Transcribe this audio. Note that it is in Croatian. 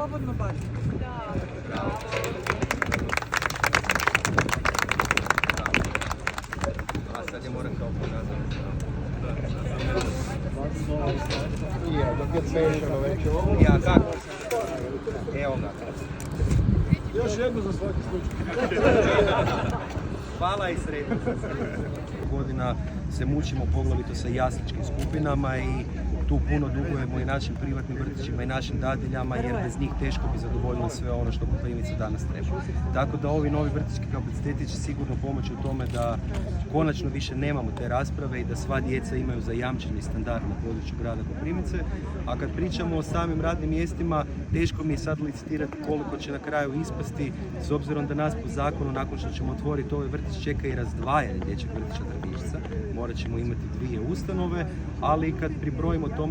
slobodno baciti. A sad je mora kao ponazvati. Ja, kako? Evo ga. Još jednu za svaki slučaj. Hvala i sretno. Godina se mučimo poglavito sa jasličkim skupinama i tu puno dugujemo i našim privatnim vrtićima i našim dadiljama jer bez njih teško bi zadovoljilo sve ono što Koprivnica danas treba. Tako da ovi novi vrtićki kapaciteti će sigurno pomoći u tome da konačno više nemamo te rasprave i da sva djeca imaju zajamčeni standard na području grada Koprivnice. A kad pričamo o samim radnim mjestima, teško mi je sad licitirati koliko će na kraju ispasti, s obzirom da nas po zakonu, nakon što ćemo otvoriti ovaj vrtić, čeka i razdvajanje dječjeg vrtića Dragišca. Morat ćemo imati 2 ustanove, ali kad pribrojimo